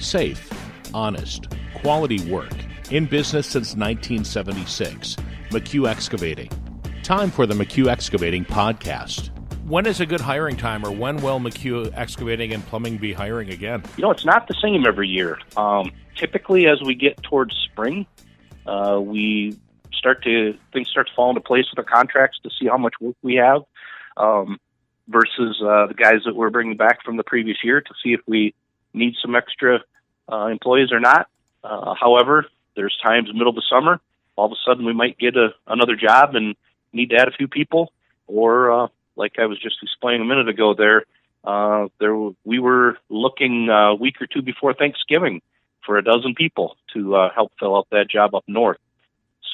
Safe, honest, quality work. In business since 1976. McHugh Excavating. Time for the McHugh Excavating podcast. When is a good hiring time, or when will McHugh Excavating and Plumbing be hiring again? It's not the same every year. Typically, as we get towards spring, things start to fall into place with our contracts to see how much work we have versus the guys that we're bringing back from the previous year to see if we need some extra employees or not. However, there's times in the middle of the summer, all of a sudden we might get another job and need to add a few people, or like I was just explaining a minute ago we were looking a week or two before Thanksgiving for a dozen people to help fill out that job up north.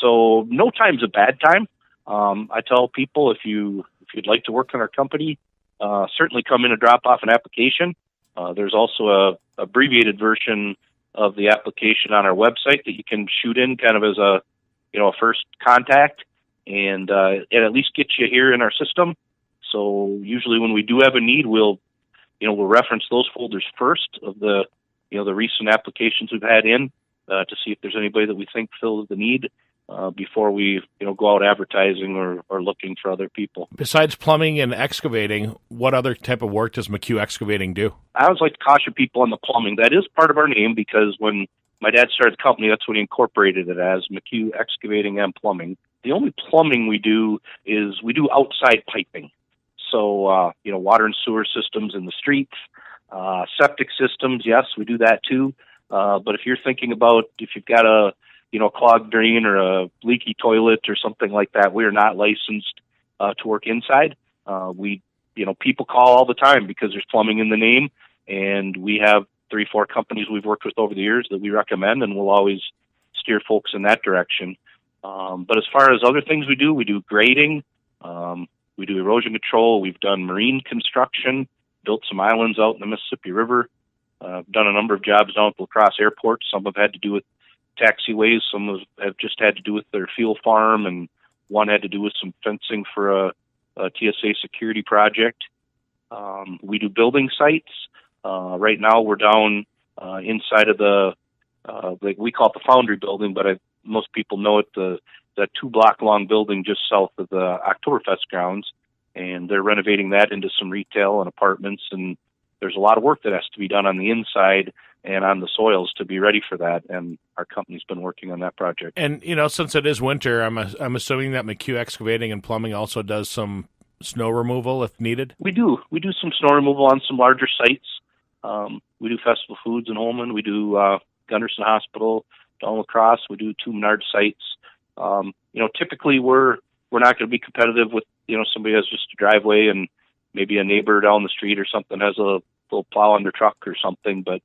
So no time's a bad time. I tell people if you'd like to work in our company, certainly come in and drop off an application. There's also a abbreviated version of the application on our website that you can shoot in kind of as a first contact, and at least get you here in our system. So usually when we do have a need, we'll reference those folders first of the recent applications we've had in to see if there's anybody that we think fills the need before we go out advertising or looking for other people. Besides plumbing and excavating, what other type of work does McHugh Excavating do? I always like to caution people on the plumbing. That is part of our name because when my dad started the company, that's what he incorporated it as, McHugh Excavating and Plumbing. The only plumbing we do is we do outside piping. So, water and sewer systems in the streets, septic systems, yes, we do that too. But if you're thinking about if you've got a clogged drain or a leaky toilet or something like that, we are not licensed to work inside. People call all the time because there's plumbing in the name, and we have 3-4 companies we've worked with over the years that we recommend, and we'll always steer folks in that direction. But as far as other things we do grading, we do erosion control, we've done marine construction, built some islands out in the Mississippi River, done a number of jobs down at La Crosse Airport. Some have had to do with taxiways, some have just had to do with their fuel farm, and one had to do with some fencing for a TSA security project. We do building sites. Right now we're down inside of we call it the Foundry building, but most people know it, that 2-block long building just south of the Oktoberfest grounds, and they're renovating that into some retail and apartments, and there's a lot of work that has to be done on the inside and on the soils to be ready for that, and our company's been working on that project. And, since it is winter, I'm assuming that McHugh Excavating and Plumbing also does some snow removal if needed? We do. We do some snow removal on some larger sites. We do Festival Foods in Holman. We do Gunderson Hospital, down La Crosse. We do 2 Menard sites. Typically we're not going to be competitive with, somebody has just a driveway and maybe a neighbor down the street or something has a little plow on their truck or something, but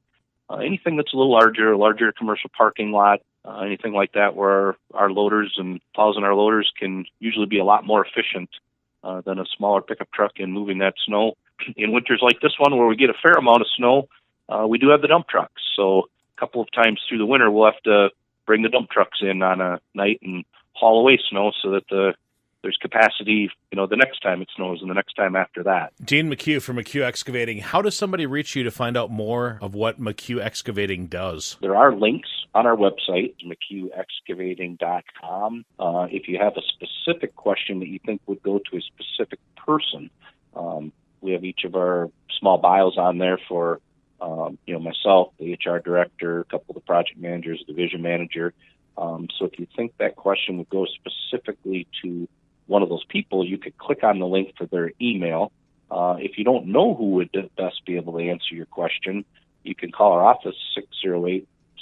anything that's a little larger, a larger commercial parking lot, anything like that where our loaders and plows in our loaders can usually be a lot more efficient than a smaller pickup truck in moving that snow. In winters like this one where we get a fair amount of snow, we do have the dump trucks. So a couple of times through the winter, we'll have to bring the dump trucks in on a night and haul away snow so that there's capacity, the next time it snows and the next time after that. Dean McHugh from McHugh Excavating. How does somebody reach you to find out more of what McHugh Excavating does? There are links on our website, mchughexcavating.com. If you have a specific question that you think would go to a specific person, we have each of our small bios on there for, myself, the HR director, a couple of the project managers, division manager. So if you think that question would go specifically to one of those people, you could click on the link for their email. If you don't know who would best be able to answer your question, you can call our office,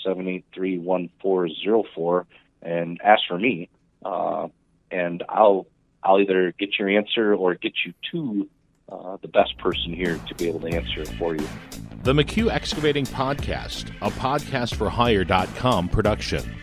608-783-1404, and ask for me. And I'll either get your answer or get you to the best person here to be able to answer it for you. The McHugh Excavating Podcast, a podcastforhire.com production.